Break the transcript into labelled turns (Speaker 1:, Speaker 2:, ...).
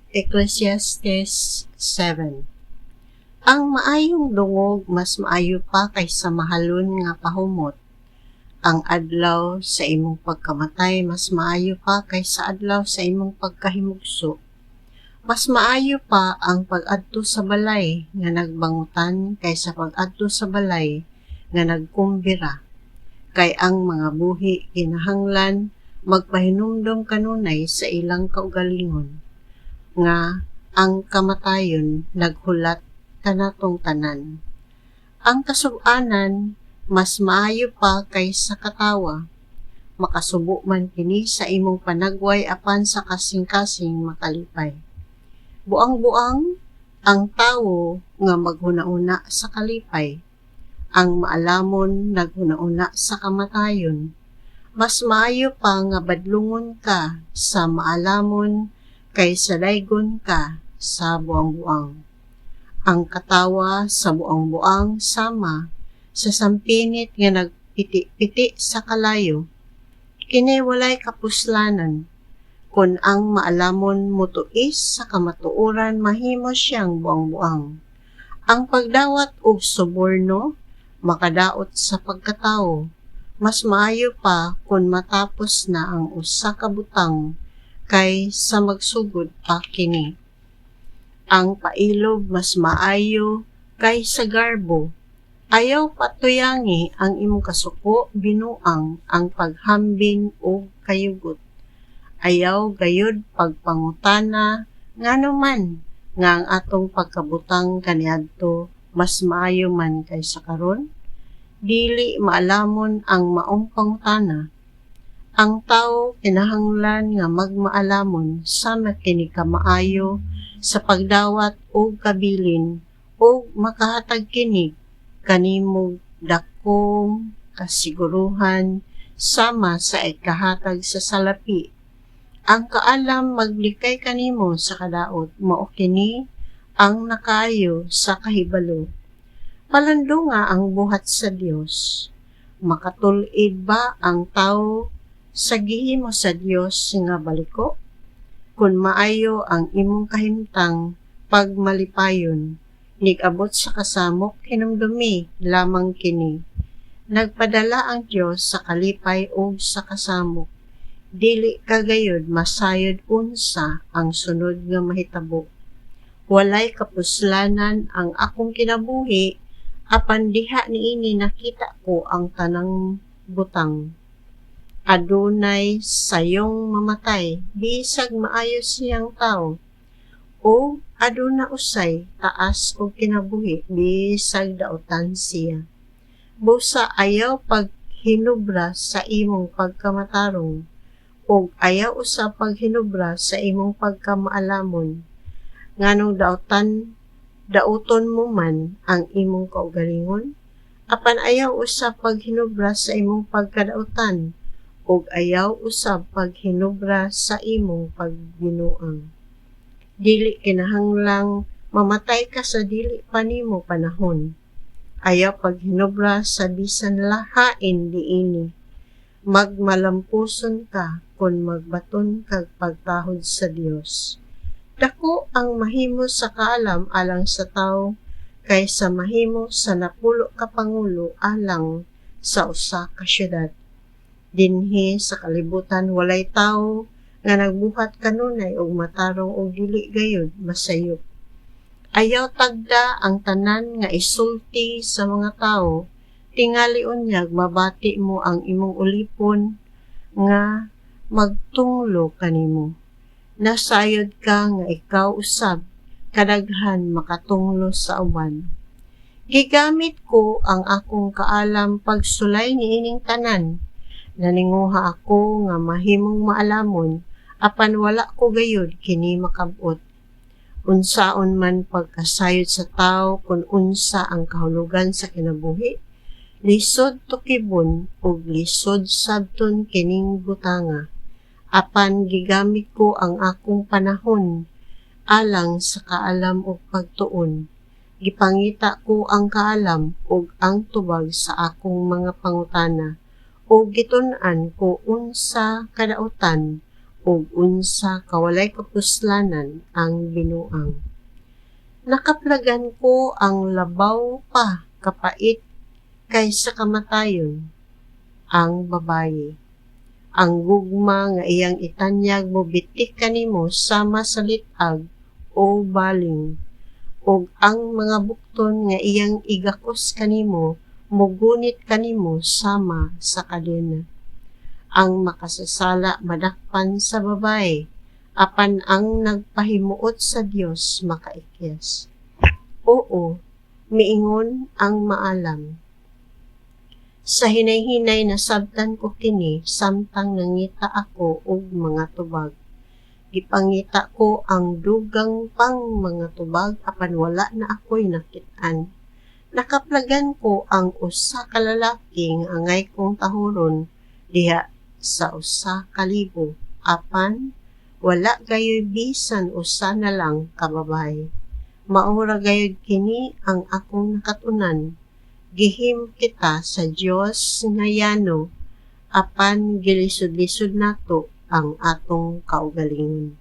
Speaker 1: Ecclesiastes 7. Ang maayong dungog mas maayo pa kaysa mahalon nga pahumot. Ang adlaw sa imong pagkamatay mas maayo pa kaysa adlaw sa imong pagkahimugso. Mas maayo pa ang pag-adto sa balay nga nagbangutan kaysa pag-adto sa balay nga nagkumbira. Kay ang mga buhi kinahanglan magpahinumdom kanunay sa ilang kaugalingon, nga ang kamatayon naghulat kanatong tanan. Ang kasub-anan mas maayo pa kaysa katawa. Makasubo man kini sa imong panagway apan sa kasing-kasing makalipay. Buang-buang ang tawo nga maghuna-una sa kalipay. Ang maalamon naghuna-una sa kamatayon. Mas maayo pa nga badlungon ka sa maalamon kaysa daygon ka sa buang-buang. Ang katawa sa buang-buang sama sa sampinit nga nagpiti-piti sa kalayo. Kini walay kapuslanan. Kung ang maalamon mutuis sa kamatuoran, mahimo siyang buang-buang. Ang pagdawat og suborno makadaot sa pagkatao. Mas maayo pa kung matapos na ang usa ka butang kay sa magsugod pa kini. Ang pailob mas maayo kaysa garbo. Ayaw patuyangi ang imong kasuko binuang ang paghambing o kayugot. Ayaw gayud pagpangutana nganuman nga ang atong pagkabutang kaniadto mas maayo man kaysa karon. Dili maalamon ang maong pangutana. Ang tawo kinahanglan nga magmaalamon sama kini kamaayo sa pagdawat o kabilin o makahatag kini kanimong dakong kasiguruhan sama sa ikahatag sa salapi. Ang kaalam maglikay kanimo sa kadaot, mao kini ang nakaayo sa kahibalo. Palando nga ang buhat sa Dios. Makatulid ba ang tawo sa gihimo sa Dios nga baliko? Kung maayo ang imong kahimtang pagmalipayon, nigabot sa kasamok hinumdumi lamang kini. Nagpadala ang Dios sa kalipay o sa kasamok. Dili kagayod masayod unsa ang sunod nga mahitabo. Walay kapuslanan ang akong kinabuhi, apan diha niini nakita ko ang tanang butang. Adunay sayong mamatay, bisag maayo siyang tao. O aduna usay taas og kinabuhi, bisag daotan siya. Busa ayaw paghinubra sa imong pagkamatarong, o ayaw usa paghinubra sa imong pagkamaalamon. Nganong daoton mo man ang imong kaugalingon, apan ayaw usa paghinubra sa imong pagkadaotan, ug ayaw usab paghinubra sa imong pagbinuang. Dili kinahanglang mamatay ka sa dili pa nimo panahon. Ayaw paghinubra sa bisan lahain diini. Magmalampuson ka kung magbaton kag pagtahod sa Dios. Dako ang mahimo sa kaalam alang sa tawo kaysa mahimo sa napulo ka pangulo alang sa usa ka syudad. Dinhi sa kalibutan walay tawo nga nagbuhat kanunay og matarong og dili gayud masayop. Ayaw tagda ang tanan nga isulti sa mga tawo, tingali unyag mabati mo ang imong ulipon nga magtunglo kanimo. Nasayod ka nga ikaw usab kadaghan makatunglo sa uban. Gigamit ko ang akong kaalam pagsulay niining tanan. Naninguha ako nga mahimong maalamon, apan wala ko gayud kini makab-ot. Unsaon man pagkasayod sa tao kung unsa ang kahulugan sa kinabuhi, lisod tukibon ug lisod sabton kining butanga. Apan gigamit ko ang akong panahon alang sa kaalam ug pagtuon. Gipangita ko ang kaalam ug ang tubag sa akong mga pangutana. O gitun-an ko unsa kadaotan ug unsa kawalay kapuslanan ang binuang. Nakaplagan ko ang labaw pa kapait kaysa kamatayon, ang babaye. Ang gugma nga iyang itanyag mo bitik kanimo sama sa litag o baling, ug ang mga bukton nga iyang igakos kanimo mugunit kanimo sama sa kadena. Ang makasasala madakpan sa babaye, apan ang nagpahimuot sa Dios makaikyas. Oo, miingon ang maalam. Sa hinay-hinay nasabtan ko kini samtang nangita ako og mga tubag. Gipangita ko ang dugang pang mga tubag apan wala na ako'y nakit-an. Nakaplagan ko ang usa ka lalaki nga angay kong tahuron diha sa usa ka libo, apan wala gayoy bisan usa na lang ka babaye. Maura gayud kini ang akong nakatunan. Gihim kita sa Dios nga yano, apan gilisod-lisod nato ang atong kaugalingon.